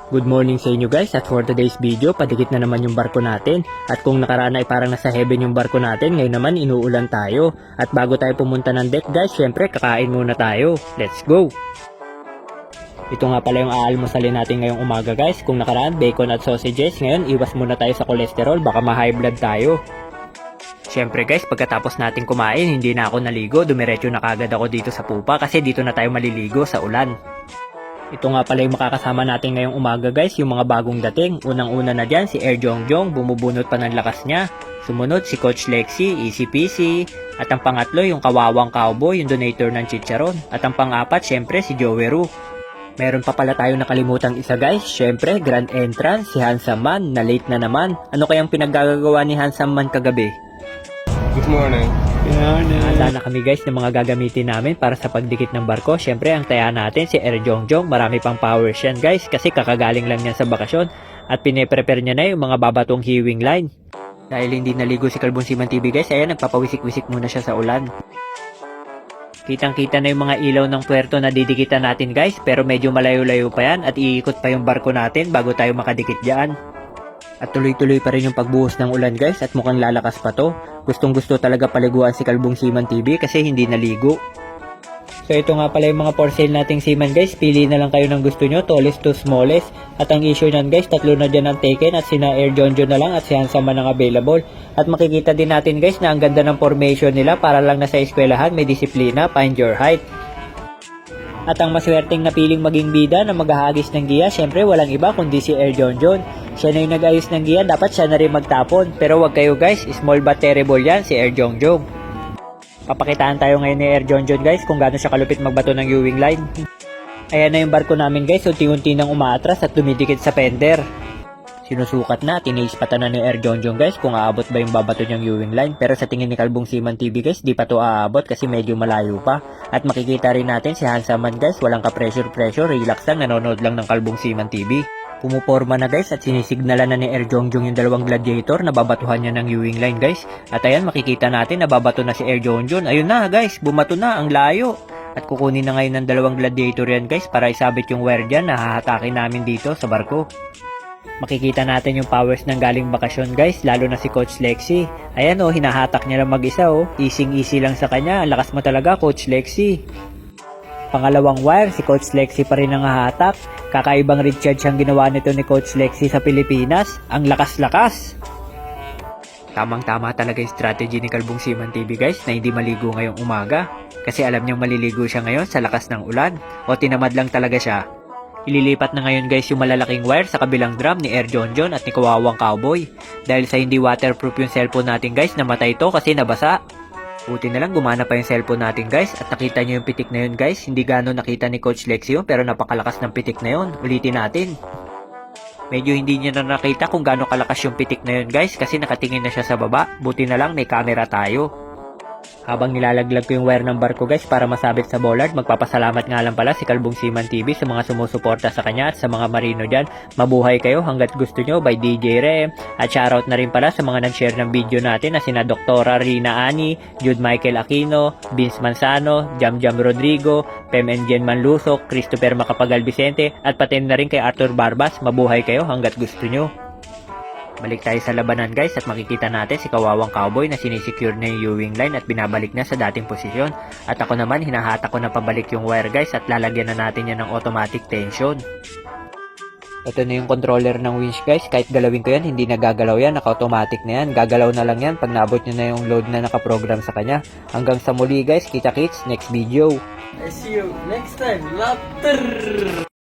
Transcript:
Good morning sa inyo guys, at for today's video, padikit na naman yung barko natin. At kung nakaraan ay parang nasa heaven yung barko natin, ngayon naman inuulan tayo. At bago tayo pumunta ng deck guys, syempre kakain muna tayo. Let's go! Ito nga pala yung aalmusalin natin ngayong umaga guys. Kung nakaraan, bacon at sausages, ngayon iwas muna tayo sa cholesterol, baka ma-high blood tayo. Syempre guys, pagkatapos natin kumain, hindi na ako naligo, dumiretso na kagad ako dito sa pupa kasi dito na tayo maliligo sa ulan. Ito nga pala yung makakasama natin ngayong umaga guys, yung mga bagong dating. Unang-una na dyan, si Air Jongjong, bumubunot pa ng lakas niya. Sumunod si Coach Lexi, easy peasy. At ang pangatlo, yung kawawang cowboy, yung donator ng chicharon. At ang pang-apat, syempre si Joey Ru. Meron pa pala tayong nakalimutang isa guys, syempre grand entrance, si Handsome Man, na late na naman. Ano kayang pinaggagawa ni Handsome Man kagabi? Good morning. Handa na kami guys ng mga gagamitin namin para sa pagdikit ng barko. Syempre ang taya natin si Air Jongjong, marami pang powers yan guys kasi kakagaling lang yan sa bakasyon at pine-prepare niya na yung mga babatong hewing line. Dahil hindi naligo si Kalbong Seaman TV guys, ayan nagpapawisik-wisik muna siya sa ulan. Kitang-kita na yung mga ilaw ng puerto na didikitan natin guys, pero medyo malayo-layo pa yan at iikot pa yung barko natin bago tayo makadikit dyan. At tuloy-tuloy pa rin yung pagbuhos ng ulan guys at mukhang lalakas pa to. Gustong-gusto talaga paliguan si Kalbong Seaman TV kasi hindi naligo. So ito nga pala yung mga for sale nating seaman guys. Pili na lang kayo ng gusto nyo, tallest to smallest. At ang issue nyan guys, tatlo na dyan ang taken at sina Air Jongjong na lang at si Handsome Man ang available. At makikita din natin guys na ang ganda ng formation nila, para lang nasa eskwelahan, may disiplina, find your height. At ang maswerteng napiling maging bida na maghahagis ng giya, syempre walang iba kundi si Air Jongjong. Siya na yung nag-ayos ng giya, dapat siya na rin magtapon. Pero wag kayo guys, small but terrible yan si Air Jongjong. Papakitaan tayo ngayon ni Air Jongjong guys kung gaano siya kalupit magbato ng hewing line. Ayan na yung barko namin guys, unti-unti nang umaatras at dumidikit sa fender. Sinusukat na, tinaispatan na ni Air Jongjong guys kung aabot ba yung babato niyang hewing line. Pero sa tingin ni Kalbong Seaman TV guys, di pa to aabot kasi medyo malayo pa. At makikita rin natin si Handsome Man guys, walang ka-pressure, relax lang, nanonood lang ng Kalbong Seaman TV. Pumuporma na guys at sinisignalan na ni Air Jongjong yung dalawang gladiator na babatuhan niya ng hewing line guys. At ayan, makikita natin na babato na si Air Jongjong. Ayun na guys, bumato na, ang layo. At kukunin na ngayon ng dalawang gladiator yan guys para isabit yung wire dyan na hahatakin namin dito sa barko. Makikita natin yung powers ng galing bakasyon guys, lalo na si Coach Lexi. Ayan oh, hinahatak niya lang mag-isa oh. Easy lang sa kanya, ang lakas mo talaga Coach Lexi. Pangalawang wire, si Coach Lexi pa rin ang hahatak. Kakaibang recharge ang ginawa nito ni Coach Lexi sa Pilipinas. Ang lakas-lakas. Tamang-tama talaga yung strategy ni Kalbong Seaman TV guys na hindi maligo ngayong umaga. Kasi alam niyang maliligo siya ngayon sa lakas ng ulan. O tinamad lang talaga siya. Ililipat na ngayon guys yung malalaking wire sa kabilang drum ni Air Jongjong at ni Kawawang Cowboy. Dahil sa hindi waterproof yung cellphone natin guys, namatay to kasi nabasa. Buti na lang gumana pa yung cellphone natin guys at nakita nyo yung pitik na yun guys. Hindi gano'n nakita ni Coach Lexi yun pero napakalakas ng pitik na yun. Ulitin natin. Medyo hindi niya na nakita kung gano'n kalakas yung pitik na yun guys kasi nakatingin na siya sa baba. Buti na lang may camera tayo. Habang nilalaglag ko yung wire ng barko guys para masabit sa bollard, magpapasalamat nga lang pala si Kalbong Seaman TV sa mga sumusuporta sa kanya at sa mga marino dyan. Mabuhay kayo hanggat gusto nyo by DJ Rem. At shoutout na rin pala sa mga nag-share ng video natin na sina Dr. Rina Ani, Jude Michael Aquino, Vince Manzano, Jam Rodrigo, Pem Engien Manlusok, Christopher Macapagal Vicente at pati na rin kay Arthur Barbas. Mabuhay kayo hanggat gusto nyo. Balik tayo sa labanan guys at makikita natin si Kawawang Cowboy na sinisecure na yung hewing line at binabalik na sa dating posisyon. At ako naman hinahatak ko na pabalik yung wire guys at lalagyan na natin yan ng automatic tension. Ito na yung controller ng winch guys, kahit galawin ko yan hindi nagagalaw yan, naka-automatic na yan. Gagalaw na lang yan pag naabot nyo na yung load na nakaprogram sa kanya. Hanggang sa muli guys, kita-kits next video. I see you next time. Later!